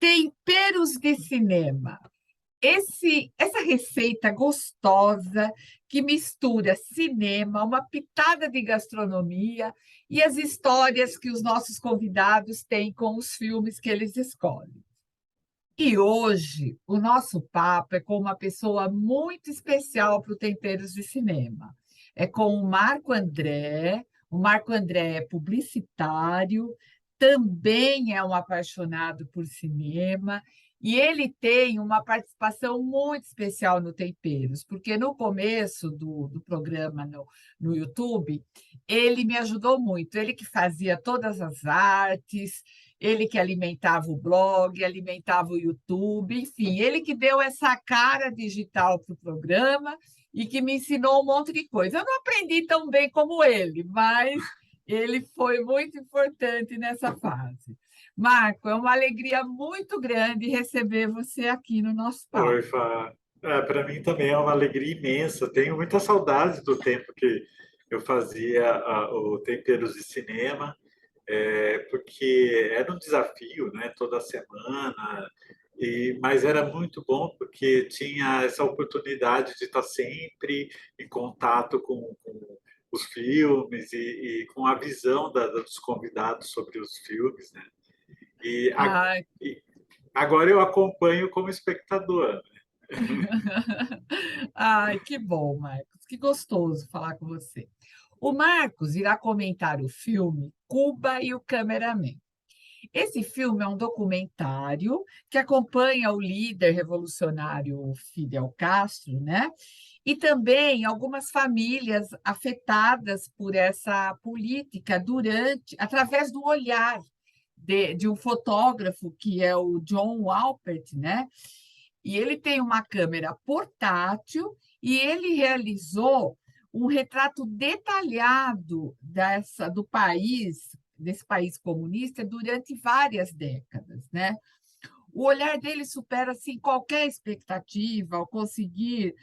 Temperos de cinema. Essa receita gostosa que mistura cinema, uma pitada de gastronomia e as histórias que os nossos convidados têm com os filmes que eles escolhem. E hoje o nosso papo é com uma pessoa muito especial para o Temperos de Cinema. É com o Marco André. O Marco André é publicitário, também é um apaixonado por cinema, e ele tem uma participação muito especial no Temperos, porque no começo do programa no YouTube, ele me ajudou muito. Ele que fazia todas as artes, ele que alimentava o blog, alimentava o YouTube, enfim, ele que deu essa cara digital para o programa e que me ensinou um monte de coisa. Eu não aprendi tão bem como ele, mas ele foi muito importante nessa fase. Marco, é uma alegria muito grande receber você aqui no nosso papo. Oi, Fá. Para mim também é uma alegria imensa. Tenho muita saudade do tempo que eu fazia o Temperos de Cinema, porque era um desafio, né, toda semana, mas era muito bom porque tinha essa oportunidade de estar sempre em contato com os filmes e com a visão dos convidados sobre os filmes, né? E, a- Ai, e agora eu acompanho como espectador. ai, que bom, Marcos, que gostoso falar com você. O Marcos irá comentar o filme Cuba e o Cameraman. Esse filme é um documentário que acompanha o líder revolucionário Fidel Castro, né? E também algumas famílias afetadas por essa política através do olhar de um fotógrafo que é o John Alpert, né? E ele tem uma câmera portátil e ele realizou um retrato detalhado do país, desse país comunista, durante várias décadas, né? O olhar dele supera assim, qualquer expectativa ao conseguir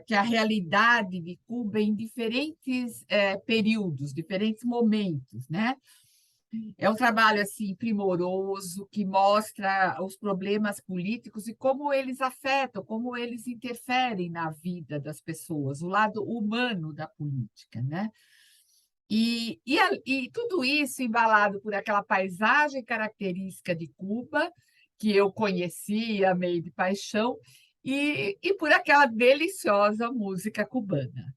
que a realidade de Cuba em diferentes períodos, diferentes momentos, né? É um trabalho assim primoroso que mostra os problemas políticos e como eles afetam, como eles interferem na vida das pessoas, o lado humano da política, né? E tudo isso embalado por aquela paisagem característica de Cuba, que eu conheci, amei de paixão, e por aquela deliciosa música cubana.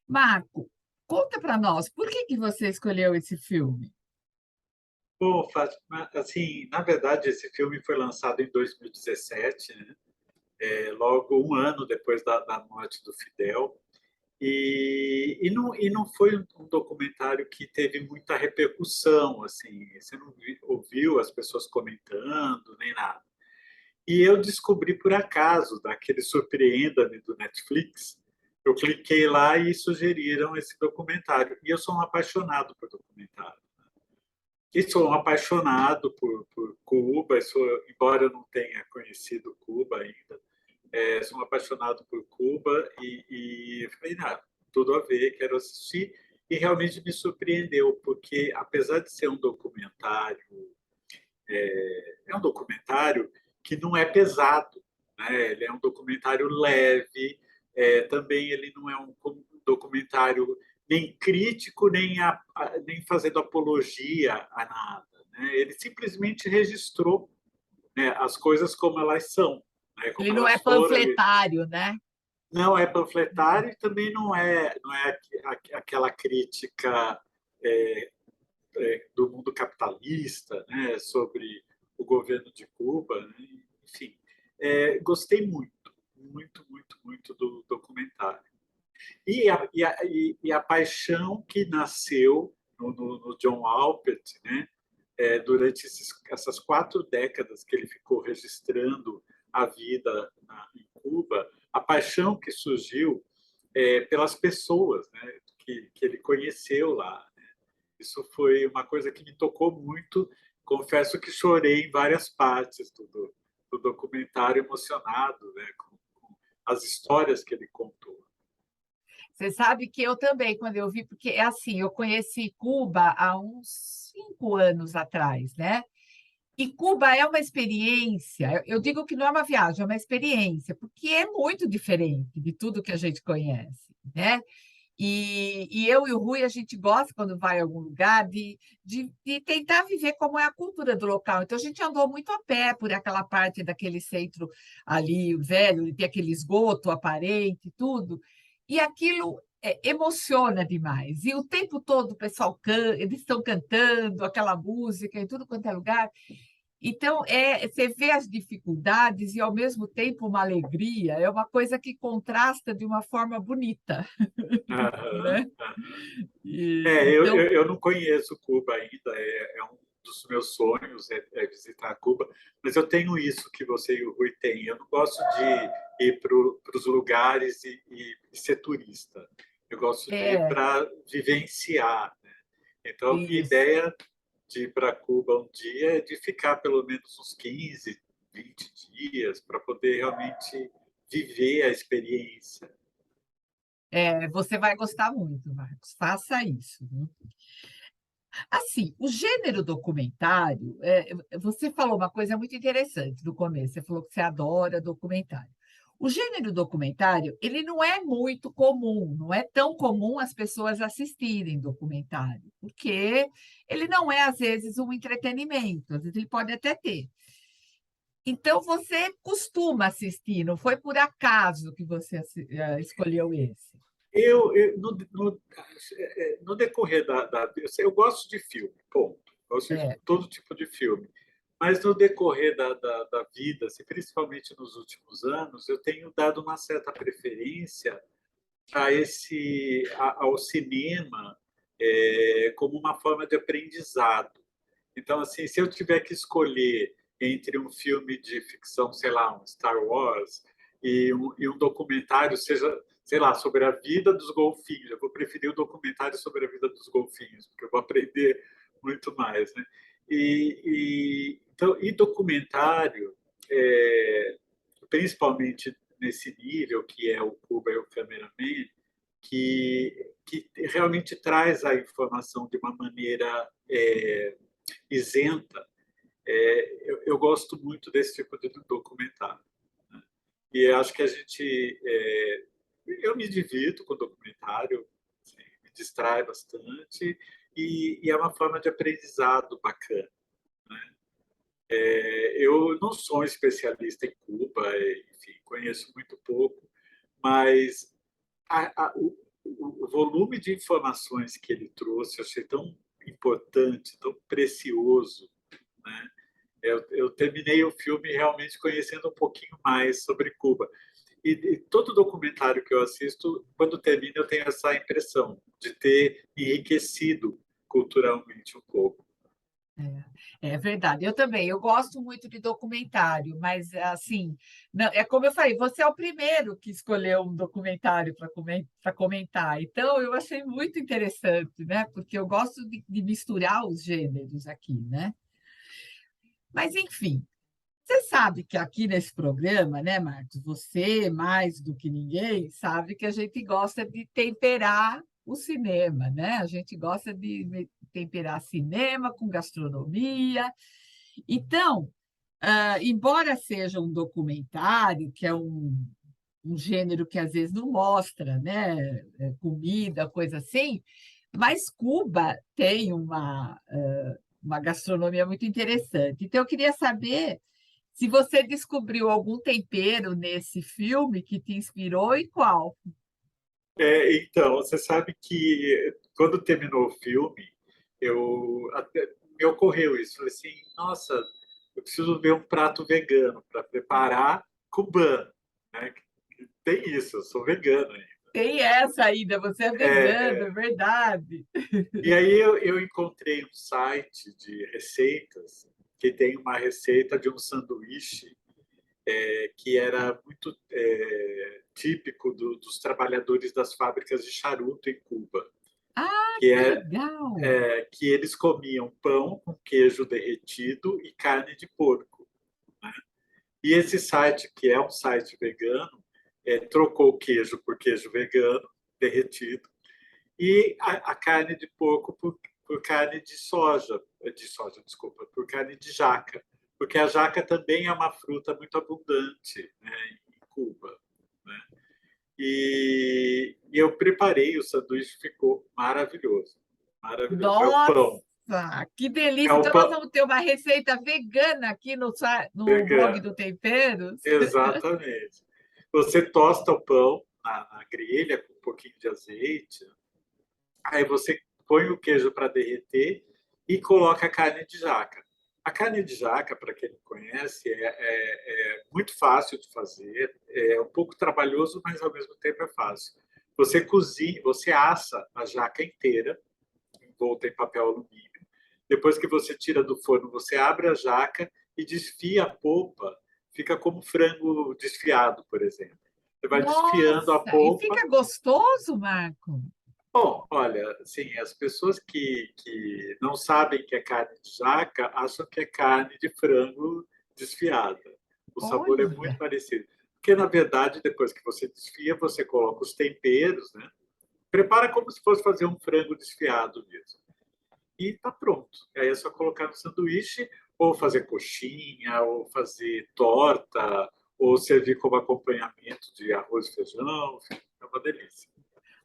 Marco, conta para nós, por que você escolheu esse filme? Bom, Fátima, assim, na verdade, esse filme foi lançado em 2017, né? Logo um ano depois da morte do Fidel. E não foi um documentário que teve muita repercussão, assim, você não ouviu as pessoas comentando, nem nada. E eu descobri por acaso, daquele Surpreenda-me do Netflix, eu cliquei lá e sugeriram esse documentário. E eu sou um apaixonado por documentário. E sou um apaixonado por Cuba, embora eu não tenha conhecido Cuba ainda, sou um apaixonado por Cuba e falei, não, tudo a ver, quero assistir. E realmente me surpreendeu, porque apesar de ser um documentário, é um documentário que não é pesado, né? Ele é um documentário leve, também ele não é um documentário nem crítico, nem fazendo apologia a nada. Né? Ele simplesmente registrou, né, as coisas como elas são, né, Ele como não é elas foram. panfletário, né? Não é panfletário e também não é aquela crítica é, do mundo capitalista, né, sobre o governo de Cuba. Né? Enfim, gostei muito, muito, muito, muito do documentário. E a paixão que nasceu no John Alpert, né, durante essas 4 décadas que ele ficou registrando a vida em Cuba, a paixão que surgiu pelas pessoas, né, que ele conheceu lá. Né? Isso foi uma coisa que me tocou muito. Confesso que chorei em várias partes do documentário, emocionado, né, com as histórias que ele contou. Você sabe que eu também, quando eu vi, porque é assim, eu conheci Cuba há uns 5 anos atrás, né? E Cuba é uma experiência, eu digo que não é uma viagem, é uma experiência, porque é muito diferente de tudo que a gente conhece, né? E eu e o Rui, a gente gosta, quando vai a algum lugar, de tentar viver como é a cultura do local. Então, a gente andou muito a pé por aquela parte daquele centro ali, velho, tem aquele esgoto aparente, e tudo. E aquilo emociona demais. E o tempo todo o pessoal canta, eles estão cantando aquela música em tudo quanto é lugar. Então, você vê as dificuldades e, ao mesmo tempo, uma alegria. É uma coisa que contrasta de uma forma bonita, Aham, né? aham. Então, Eu não conheço Cuba ainda, é um dos meus sonhos é visitar Cuba, mas eu tenho isso que você e o Rui têm. Eu não gosto de ir para os lugares e ser turista. Eu gosto de ir é para vivenciar, né? Então, minha isso. ideia de ir para Cuba um dia é de ficar pelo menos uns 15, 20 dias para poder realmente viver a experiência. Você vai gostar muito, Marcos. Faça isso, viu? Assim, o gênero documentário, você falou uma coisa muito interessante no começo. Você falou que você adora documentário. O gênero documentário, ele não é muito comum, não é tão comum as pessoas assistirem documentário, porque ele não é, às vezes, um entretenimento, às vezes ele pode até ter. Então, você costuma assistir, não foi por acaso que você escolheu esse. No decorrer eu gosto de filme, ponto. Eu gosto de É, todo tipo de filme. Mas no decorrer da vida, assim, principalmente nos últimos anos, eu tenho dado uma certa preferência ao cinema como uma forma de aprendizado. Então, assim, se eu tiver que escolher entre um filme de ficção, sei lá, um Star Wars, e um documentário, seja, sei lá, sobre a vida dos golfinhos, eu vou preferir o documentário sobre a vida dos golfinhos, porque eu vou aprender muito mais, né? E documentário, principalmente nesse nível que é o Cuba e o Cameraman, que realmente traz a informação de uma maneira isenta. Eu gosto muito desse tipo de documentário. Né? E acho que eu me divirto com o documentário, assim, me distrai bastante e é uma forma de aprendizado bacana. Né? Eu não sou um especialista em Cuba, enfim, conheço muito pouco, mas o volume de informações que ele trouxe eu achei tão importante, tão precioso, né? Eu terminei o filme realmente conhecendo um pouquinho mais sobre Cuba. E todo documentário que eu assisto, quando termina, eu tenho essa impressão de ter enriquecido culturalmente um pouco. É verdade, eu também. Eu gosto muito de documentário, mas assim, é como eu falei, você é o primeiro que escolheu um documentário para comentar. Então, eu achei muito interessante, né? Porque eu gosto de misturar os gêneros aqui, né? Mas, enfim, você sabe que aqui nesse programa, né, Marcos, você, mais do que ninguém, sabe que a gente gosta de temperar o cinema, né? A gente gosta de temperar cinema com gastronomia. Então, embora seja um documentário, que é um gênero que às vezes não mostra, né, comida, coisa assim, mas Cuba tem uma gastronomia muito interessante. Então, eu queria saber se você descobriu algum tempero nesse filme que te inspirou e qual. Então, você sabe que quando terminou o filme, me ocorreu isso. Falei assim, nossa, eu preciso ver um prato vegano para preparar cubano, né? Tem isso, eu sou vegano ainda. Tem essa ainda, você é vegano, É, é verdade. e aí eu encontrei um site de receitas que tem uma receita de um sanduíche que era muito típico dos trabalhadores das fábricas de charuto em Cuba, Ah, que que é, legal! que eles comiam pão com queijo derretido e carne de porco. Né? E esse site, que é um site vegano, trocou o queijo por queijo vegano derretido e a carne de porco por carne de soja, desculpa, por carne de jaca. porque a jaca também é uma fruta muito abundante, né, em Cuba, né? E eu preparei o sanduíche, ficou maravilhoso, maravilhoso. É o Nossa, pão, que é delícia! o Então, nós pão vamos ter uma receita vegana aqui no blog vegano, do Temperos. exatamente. Você tosta o pão na grelha com um pouquinho de azeite, aí você põe o queijo para derreter e coloca a carne de jaca. A carne de jaca, para quem não conhece, é muito fácil de fazer, é um pouco trabalhoso, mas ao mesmo tempo é fácil. Você cozinha, você assa a jaca inteira, envolta em papel alumínio. Depois que você tira do forno, você abre a jaca e desfia a polpa. Fica como frango desfiado, por exemplo. Você vai desfiando a Nossa, e polpa. fica gostoso, Marco? Bom, olha, assim, as pessoas que não sabem que é carne de jaca acham que é carne de frango desfiada. O sabor é muito Olha, parecido. Porque, na verdade, depois que você desfia, você coloca os temperos, né? Prepara como se fosse fazer um frango desfiado mesmo. E está pronto. Aí é só colocar no sanduíche, ou fazer coxinha, ou fazer torta, ou servir como acompanhamento de arroz e feijão. Enfim, é uma delícia.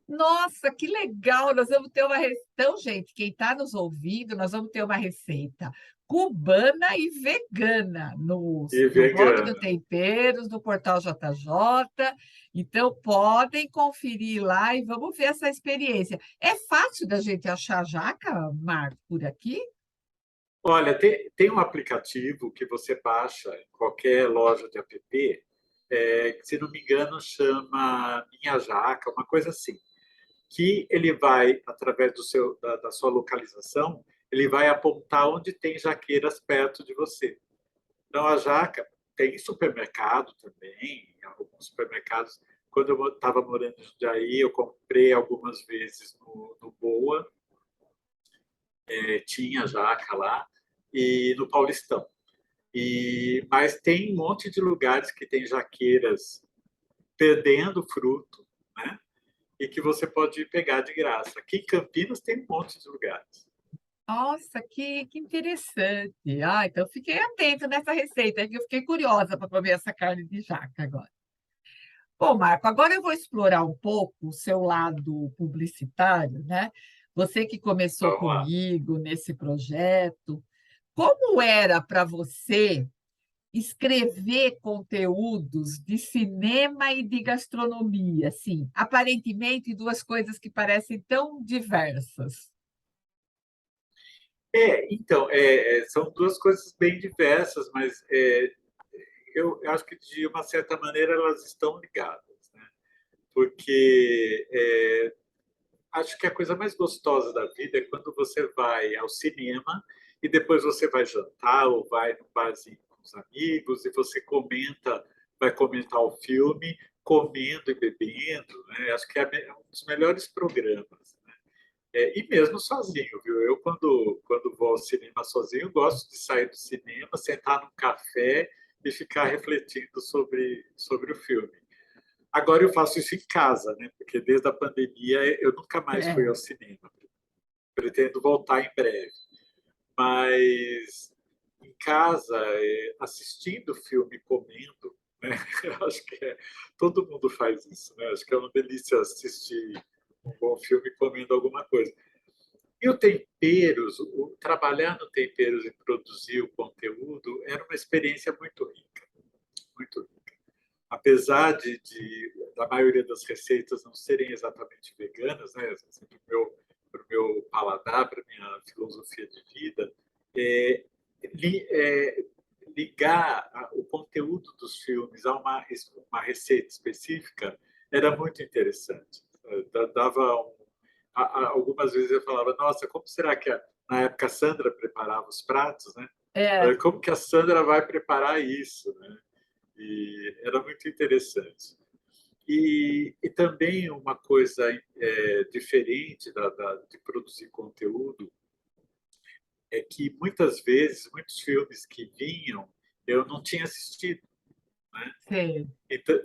nossa, que legal! Nós vamos ter uma receita. Então, gente, quem está nos ouvindo, nós vamos ter uma receita cubana e vegana E no blog do vegana. Temperos, no portal JJ. Então, podem conferir lá e vamos ver essa experiência. É fácil da gente achar jaca, Marco, por aqui? Olha, tem um aplicativo que você baixa em qualquer loja de app, que, se não me engano, chama Minha Jaca, uma coisa assim, que ele vai, através da sua localização, ele vai apontar onde tem jaqueiras perto de você. Então, a jaca tem em supermercado também, em alguns supermercados. Quando eu estava morando em Jundiaí, eu comprei algumas vezes no Boa, tinha jaca lá, e no Paulistão. Mas tem um monte de lugares que tem jaqueiras perdendo fruto, né? E que você pode pegar de graça. Aqui em Campinas tem um monte de lugares. Nossa, que interessante. Ah, então fiquei atento nessa receita, que eu fiquei curiosa para comer essa carne de jaca agora. Bom, Marco, agora eu vou explorar um pouco o seu lado publicitário, né? Você que começou Vamos lá. comigo nesse projeto, como era para você escrever conteúdos de cinema e de gastronomia, assim, aparentemente duas coisas que parecem tão diversas? Então, são duas coisas bem diversas, mas eu acho que de uma certa maneira elas estão ligadas, né? Porque acho que a coisa mais gostosa da vida é quando você vai ao cinema e depois você vai jantar ou vai no barzinho com os amigos e você vai comentar o filme, comendo e bebendo, né? Acho que é um dos melhores programas, né? E mesmo sozinho, viu? Eu, quando vou ao cinema sozinho, gosto de sair do cinema, sentar num café e ficar refletindo sobre o filme. Agora eu faço isso em casa, né? Porque desde a pandemia eu nunca mais fui ao É. cinema. Pretendo voltar em breve. Mas em casa, assistindo filme, comendo, né? Eu acho que todo mundo faz isso, né? Acho que é uma delícia assistir um bom filme comendo alguma coisa. E o Temperos, trabalhar no Temperos e produzir o conteúdo era uma experiência muito rica, muito rica. Apesar da maioria das receitas não serem exatamente veganas, né, assim, para o meu paladar, para a minha filosofia de vida, é, li, é, ligar o conteúdo dos filmes a uma receita específica era muito interessante. Dava algumas vezes eu falava, nossa, como será que na época a Sandra preparava os pratos, né? É. Como que a Sandra vai preparar isso, né? E era muito interessante. E também uma coisa diferente de produzir conteúdo é que muitas vezes, muitos filmes que vinham, eu não tinha assistido, né? Sei.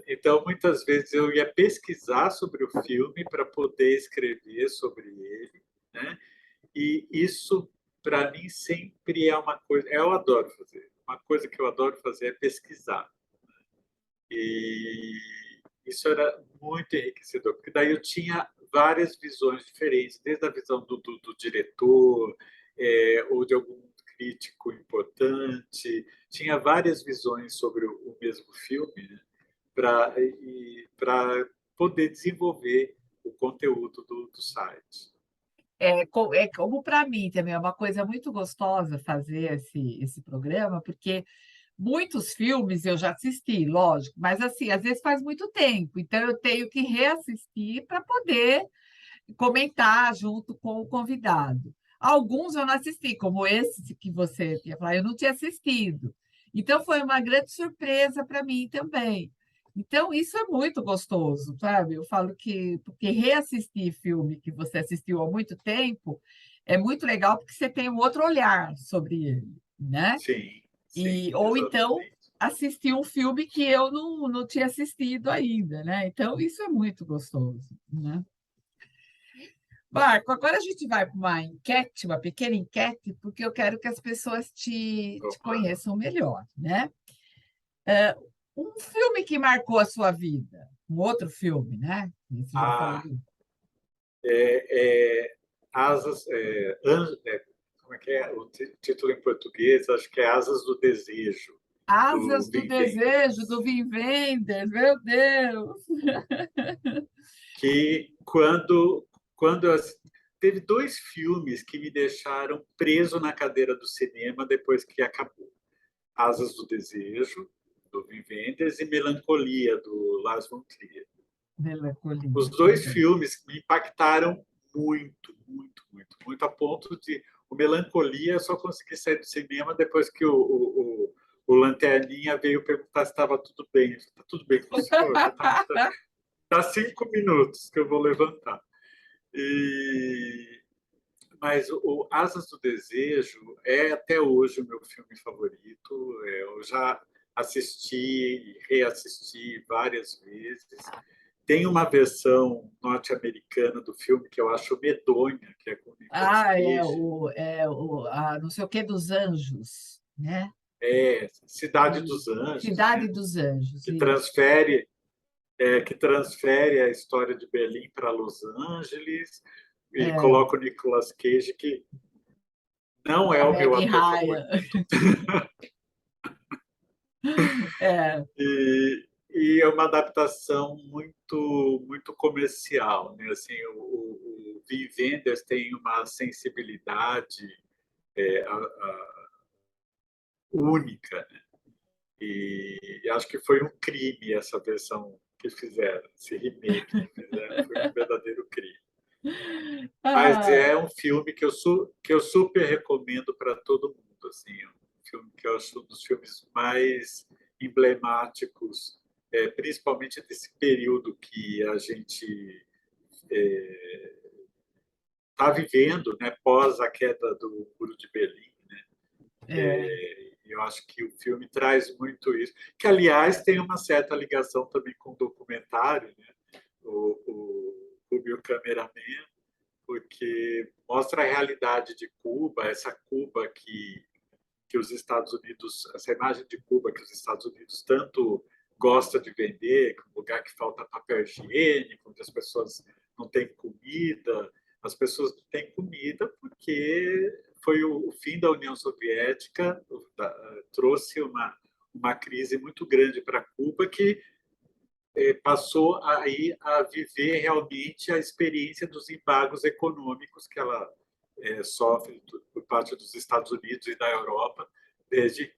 Então, muitas vezes eu ia pesquisar sobre o filme para poder escrever sobre ele, né? E isso, para mim, sempre é uma coisa. Eu adoro fazer. uma coisa que eu adoro fazer é pesquisar. E isso era muito enriquecedor, porque daí eu tinha várias visões diferentes, desde a visão do diretor, ou de algum crítico importante, tinha várias visões sobre o mesmo filme, né? Para poder desenvolver o conteúdo do site. É como para mim também é uma coisa muito gostosa fazer esse programa, porque muitos filmes eu já assisti, lógico, mas assim, às vezes faz muito tempo, então eu tenho que reassistir para poder comentar junto com o convidado. Alguns eu não assisti, como esse que você tinha falado, eu não tinha assistido. Então, foi uma grande surpresa para mim também. Então, isso é muito gostoso, sabe? Eu falo que, porque reassistir filme que você assistiu há muito tempo é muito legal, porque você tem um outro olhar sobre ele, né? Sim, sim, Ou então exatamente. assistir um filme que eu não tinha assistido ainda, né? Então, isso é muito gostoso, né? Marco, agora a gente vai para uma enquete, uma pequena enquete, porque eu quero que as pessoas te Opa. conheçam melhor, né? Um filme que marcou a sua vida, um outro filme, né? Você já falou Ah, do é, Asas, como é que é o título em português? Acho que é Asas do Desejo, do Asas do Wim Desejo, do Wenders. Wim Wenders, meu Deus! Que quando teve dois filmes que me deixaram preso na cadeira do cinema depois que acabou. Asas do Desejo, do Wim Wenders, e Melancolia, do Lars von Trier. Os Melancolia, dois também. filmes me impactaram muito, muito, muito, muito, a ponto de o Melancolia eu só consegui sair do cinema depois que o Lanterninha veio perguntar se estava tudo bem. Está tudo bem com o senhor? Já tá 5 minutos que eu vou levantar. E, mas o Asas do Desejo é até hoje o meu filme favorito. Eu já assisti e reassisti várias vezes. Tem uma versão norte-americana do filme que eu acho medonha, que é com o Nicolas Ah, Cage. não sei o que dos Anjos, né? É Cidade E dos Anjos, Cidade né? dos Anjos, Que isso. transfere, que transfere a história de Berlim para Los Angeles e É, coloca o Nicolas Cage, que não é a o meu Meg ator Ryan. favorito. É, E é uma adaptação muito muito comercial, né? Assim, o Wim Wenders tem uma sensibilidade única, né? E acho que foi um crime essa versão que fizeram, esse remake que fizeram, foi um verdadeiro crime. Mas ah, é um filme que eu super recomendo para todo mundo, assim, é um filme que eu acho um dos filmes mais emblemáticos, principalmente desse período que a gente está vivendo, né, pós a queda do Muro de Berlim. é, Eu acho que o filme traz muito isso, que aliás tem uma certa ligação também com o documentário, né? O Cameraman, porque mostra a realidade de Cuba, essa Cuba que os Estados Unidos, essa imagem de Cuba que os Estados Unidos tanto gosta de vender, um lugar que falta papel higiênico, onde as pessoas não têm comida, as pessoas não têm comida porque foi o fim da União Soviética, trouxe uma crise muito grande para Cuba que passou aí a viver realmente a experiência dos embargos econômicos que ela sofre por parte dos Estados Unidos e da Europa desde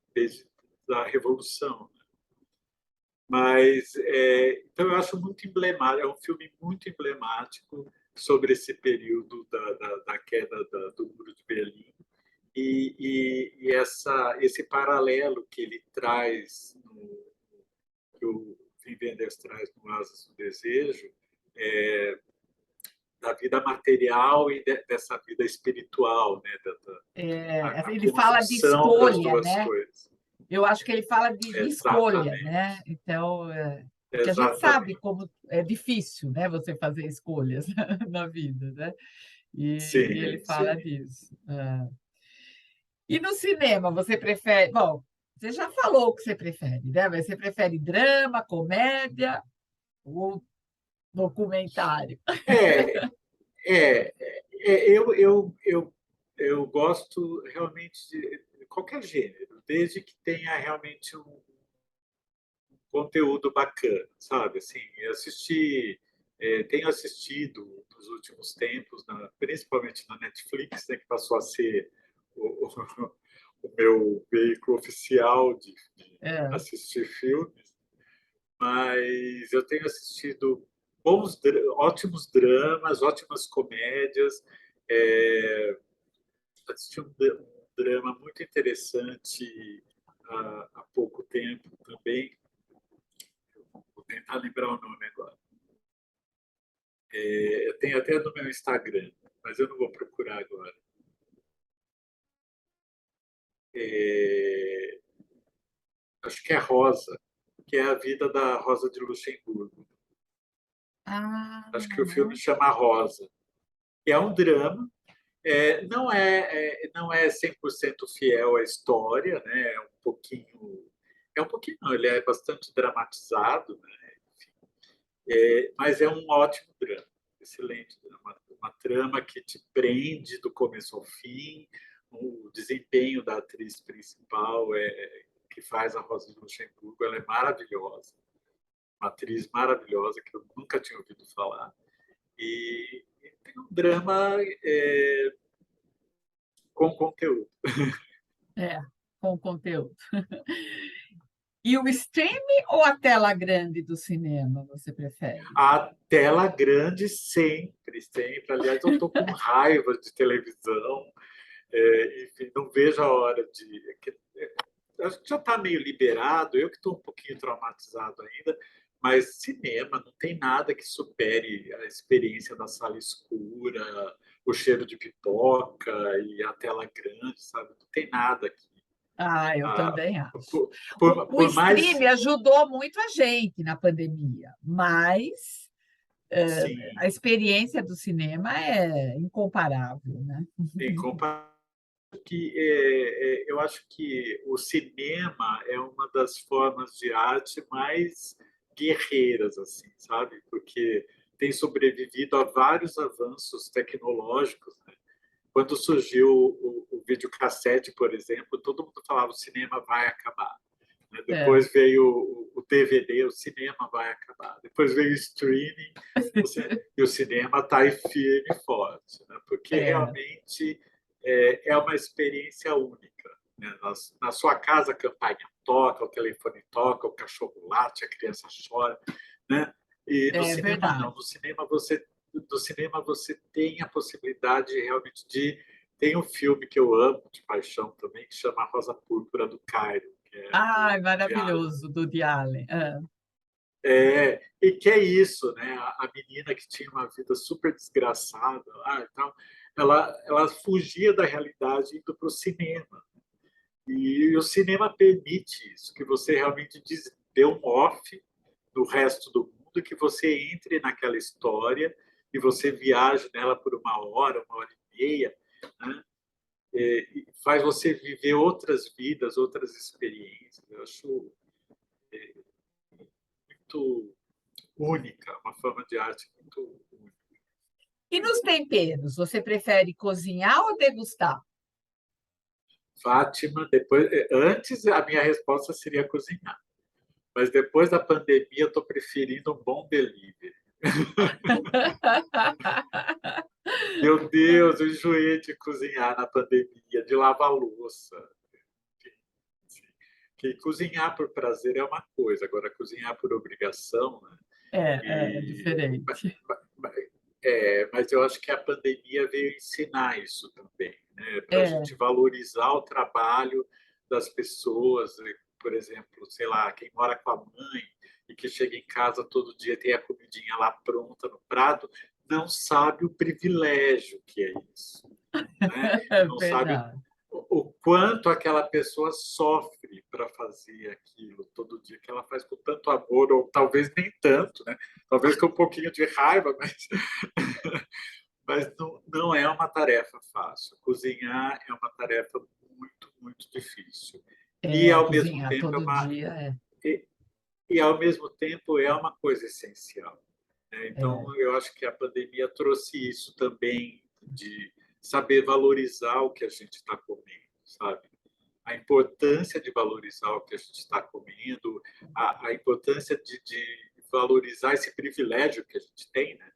a Revolução. Mas, então, eu acho muito emblemático, é um filme muito emblemático sobre esse período da queda do Muro de Berlim e esse paralelo que ele traz, que o Wim Wenders traz no Asas do Desejo, é, da vida material e dessa vida espiritual, né? A ele fala de conjunção das escolha, duas né? coisas. Eu acho que ele fala de escolha, né? Exatamente, Então, porque a gente sabe exatamente. como é difícil, né? Você fazer escolhas na vida, né? E ele Sim, fala sim. disso. É. E no cinema, você prefere? Bom, Você já falou o que você prefere, né? Mas você prefere drama, comédia ou documentário? É, é, eu gosto realmente de qualquer gênero, desde que tenha realmente um conteúdo bacana, sabe? Assim, tenho assistido nos últimos tempos, principalmente na Netflix, né, que passou a ser o meu veículo oficial de É. assistir filmes, mas eu tenho assistido ótimos dramas, ótimas comédias. É, assisti um drama muito interessante há pouco tempo também. Vou tentar lembrar o nome agora. Eu tenho até no meu Instagram, mas eu não vou procurar agora. É, acho que é Rosa, que é a vida da Rosa de Luxemburgo. Ah, Acho que o filme chama Rosa. E é um drama. Não é 100% fiel à história, né? É um pouquinho, não, ele é bastante dramatizado, né? Mas é um ótimo drama, excelente drama, uma trama que te prende do começo ao fim, o desempenho da atriz principal que faz a Rosa de Luxemburgo, ela é maravilhosa, uma atriz maravilhosa que eu nunca tinha ouvido falar, e tem um drama com conteúdo. é, com conteúdo. E o streaming ou a tela grande do cinema, você prefere? A tela grande sempre, sempre. Aliás, eu estou com raiva de televisão. Enfim, não vejo a hora de. Acho que já está meio liberado, eu que estou um pouquinho traumatizado ainda, mas cinema não tem nada que supere a experiência da sala escura, o cheiro de pipoca e a tela grande, sabe? Não tem nada aqui. Ah, eu Ah, também acho. O por mais. streaming ajudou muito a gente na pandemia, mas a Sim, experiência do cinema é incomparável, né? em comparação eu acho que o cinema é uma das formas de arte mais guerreiras, assim, sabe? Porque tem sobrevivido a vários avanços tecnológicos, né? Quando surgiu o videocassete, por exemplo, todo mundo falava o cinema vai acabar, né? É, Depois veio o DVD, o cinema vai acabar. Depois veio o streaming, e o cinema está aí firme e forte, né? Porque é, realmente é uma experiência única. Né? Na sua casa, a campainha toca, o telefone toca, o cachorro late, a criança chora. Né? E no é cinema, não. verdade. No cinema você tem a possibilidade realmente de. Tem um filme que eu amo de paixão também, que chama Rosa Púrpura do Cairo, que é do Ai, Woody Allen. maravilhoso, do Woody Allen. É, E que é isso, né? A menina que tinha uma vida super desgraçada, então, ela fugia da realidade indo para o cinema. E o cinema permite isso, que você realmente dê um off no resto do mundo, que você entre naquela história e você viaje nela por uma hora e meia, né? E faz você viver outras vidas, outras experiências. Eu acho muito única, uma forma de arte muito única. e nos temperos, você prefere cozinhar ou degustar? Fátima, antes a minha resposta seria cozinhar, mas depois da pandemia eu estou preferindo um bom delivery. Meu Deus, eu enjoei de cozinhar na pandemia, de lavar louça. Que cozinhar por prazer é uma coisa, agora cozinhar por obrigação, né? É E, diferente. mas eu acho que a pandemia veio ensinar isso também, né? Para a É, gente valorizar o trabalho das pessoas, né? Por exemplo, sei lá, quem mora com a mãe e que chega em casa todo dia tem a comidinha lá pronta no prato, não sabe o privilégio que é isso, né? é Não sabe verdade. o quanto aquela pessoa sofre para fazer aquilo todo dia, que ela faz com tanto amor, ou talvez nem tanto, né? Talvez com um pouquinho de raiva, mas não é uma tarefa fácil. Cozinhar é uma tarefa muito, muito difícil. E, ao mesmo Cozinhar tempo, todo dia e, e, ao mesmo tempo, é uma coisa essencial, né? Então, é, eu acho que a pandemia trouxe isso também, de saber valorizar o que a gente está comendo, sabe? A importância de valorizar o que a gente está comendo, a importância de valorizar esse privilégio que a gente tem, né?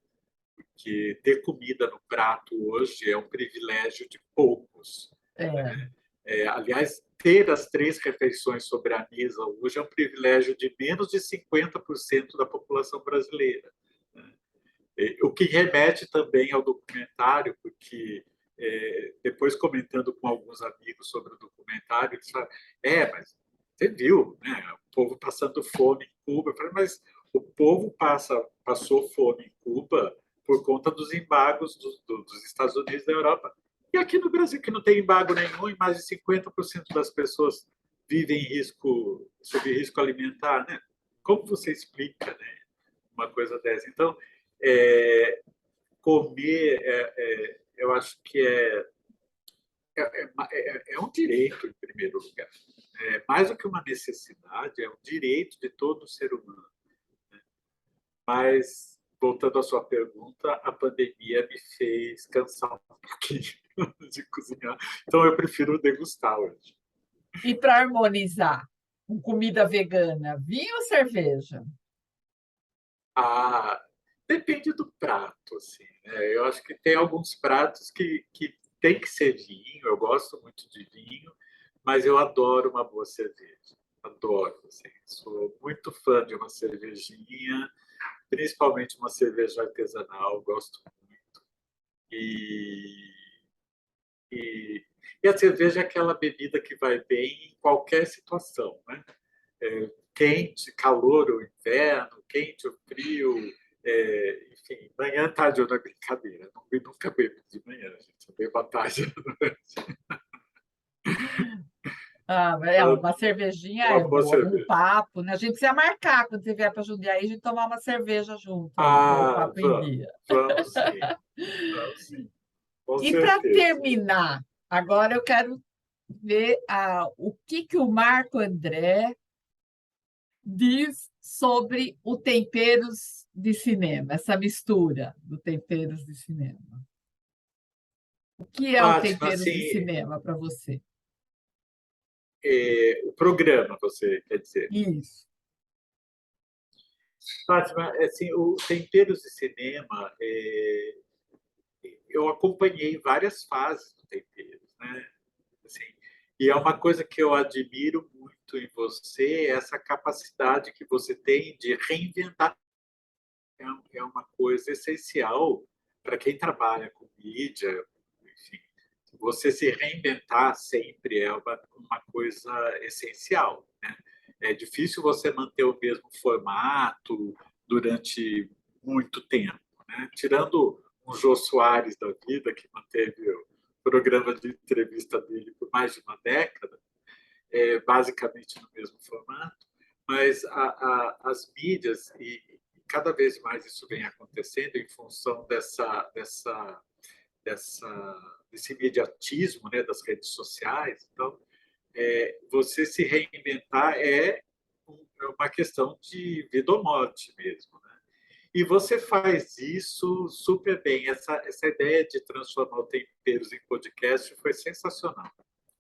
Que ter comida no prato hoje é um privilégio de poucos. é, Aliás, ter as três refeições sobre a mesa hoje é um privilégio de menos de 50% da população brasileira, né? O que remete também ao documentário, porque depois comentando com alguns amigos sobre o documentário, eles falam, mas você viu, né? O povo passando fome em Cuba. Eu falei, mas o povo passou fome em Cuba por conta dos embargos dos Estados Unidos e da Europa. E aqui no Brasil, que não tem embargo nenhum, e mais de 50% das pessoas vivem sob risco alimentar, né? Como você explica, né, uma coisa dessa? Então, é, comer, eu acho que é um direito, em primeiro lugar. Mais do que uma necessidade, é um direito de todo ser humano. Mas, voltando à sua pergunta, a pandemia me fez cansar um pouquinho de cozinhar. Então, eu prefiro degustar hoje. E para harmonizar com comida vegana, vinho ou cerveja? Ah, depende do prato, assim, né? Eu acho que tem alguns pratos que tem que ser vinho. Eu gosto muito de vinho, mas eu adoro uma boa cerveja. Adoro, assim. Sou muito fã de uma cervejinha, principalmente uma cerveja artesanal. Gosto muito. E, e, e a cerveja é aquela bebida que vai bem em qualquer situação, né? Quente, calor ou inverno, quente ou frio, enfim, manhã, tarde ou na brincadeira. Não, eu nunca bebo de manhã, gente. Eu bebo à tarde. Ah, uma cervejinha Uma é boa boa, um cerveja. papo, né? A gente precisa marcar quando você vier para Jundiaí, a gente tomar uma cerveja junto aí, pôr o Ah, papo em dia. vamos sim, vamos sim, com E para certeza. terminar, agora eu quero ver o que o Marco André diz sobre o temperos de cinema, essa mistura do temperos de cinema. O que é o Fátima, temperos de assim, cinema para você? o programa, você quer dizer. Isso. Fátima, assim, o Temperos de Cinema, eu acompanhei várias fases do Temperos, né? Assim, e é uma coisa que eu admiro muito em você, essa capacidade que você tem de reinventar. É uma coisa essencial para quem trabalha com mídia, enfim. Você se reinventar sempre é uma coisa essencial, né? É difícil você manter o mesmo formato durante muito tempo, né? Tirando o Jô Soares da vida, que manteve o programa de entrevista dele por mais de uma década, basicamente no mesmo formato, mas as mídias, e cada vez mais isso vem acontecendo em função desse imediatismo, né, das redes sociais. Então, você se reinventar é uma questão de vida ou morte mesmo, né? E você faz isso super bem. Essa ideia de transformar o Temperos em podcast foi sensacional.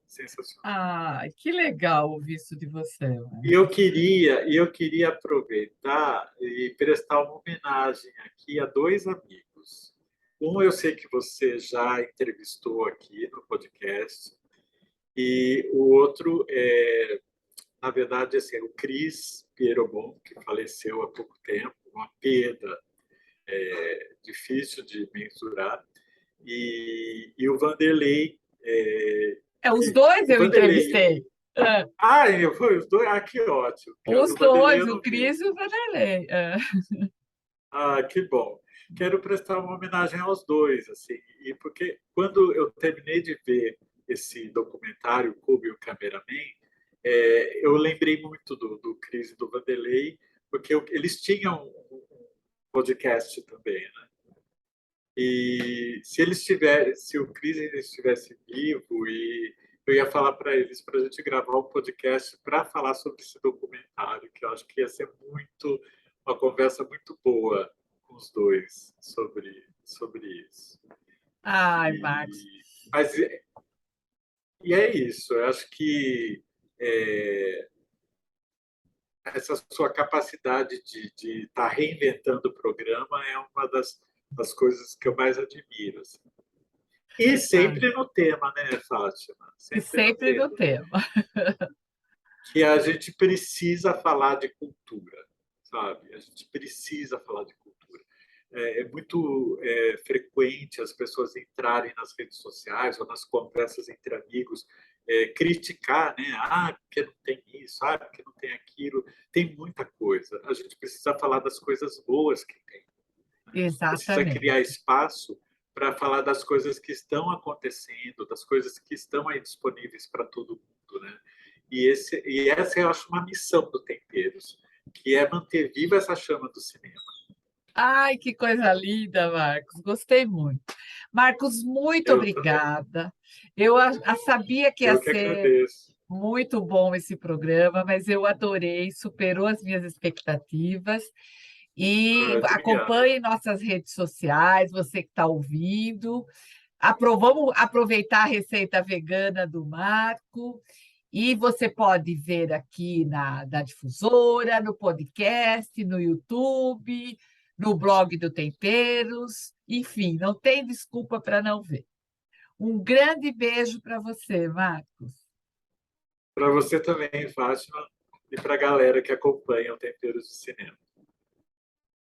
Sensacional. Ah, que legal ouvir isso de você, E Marco. eu queria aproveitar e prestar uma homenagem aqui a dois amigos. Um eu sei que você já entrevistou aqui no podcast, e o outro na verdade, assim, o Cris Pierobon, que faleceu há pouco tempo, uma perda difícil de mensurar, e o Vanderlei, Os dois o eu Vanderlei. entrevistei. Ah, Foi os dois? Ah, que ótimo. Que o os do Vanderlei dois, eu o não vi. Cris e o Vanderlei. Ah, que bom. Quero prestar uma homenagem aos dois, assim, e porque quando eu terminei de ver esse documentário, Cuba e o Cameraman, eu lembrei muito do Cris e do Vanderlei, porque eles tinham um podcast também, né? E se o Cris ainda estivesse vivo eu ia falar para eles para a gente gravar um podcast para falar sobre esse documentário, que eu acho que ia ser uma conversa muito boa com os dois sobre isso. Ai, Marcos. E, mas e é isso. Eu acho que é, essa sua capacidade de estar reinventando o programa é uma das coisas que eu mais admiro. Assim. E Ah, sempre no tema, né, Fátima? e Sempre no sempre no tema. tema. Que a gente precisa falar de cultura, sabe? A gente precisa falar de cultura. É muito frequente as pessoas entrarem nas redes sociais ou nas conversas entre amigos, criticar, né? Ah, porque não tem isso, ah, porque não tem aquilo. Tem muita coisa. A gente precisa falar das coisas boas que tem. Precisa criar Exatamente. espaço para falar das coisas que estão acontecendo, das coisas que estão aí disponíveis para todo mundo, né? E essa eu acho uma missão do Temperos, que é manter viva essa chama do cinema. Ai, que coisa linda, Marcos. Gostei muito. Marcos, muito Eu também, obrigada. Eu sabia que ia eu que ser agradeço. muito bom esse programa, mas eu adorei, superou as minhas expectativas. E Ah, obrigado. acompanhe nossas redes sociais, você que está ouvindo. Vamos aproveitar a receita vegana do Marco. E você pode ver aqui da Difusora, no podcast, no YouTube, no blog do Temperos. Enfim, não tem desculpa para não ver. Um grande beijo para você, Marcos. Para você também, Fátima, e para a galera que acompanha o Temperos do Cinema.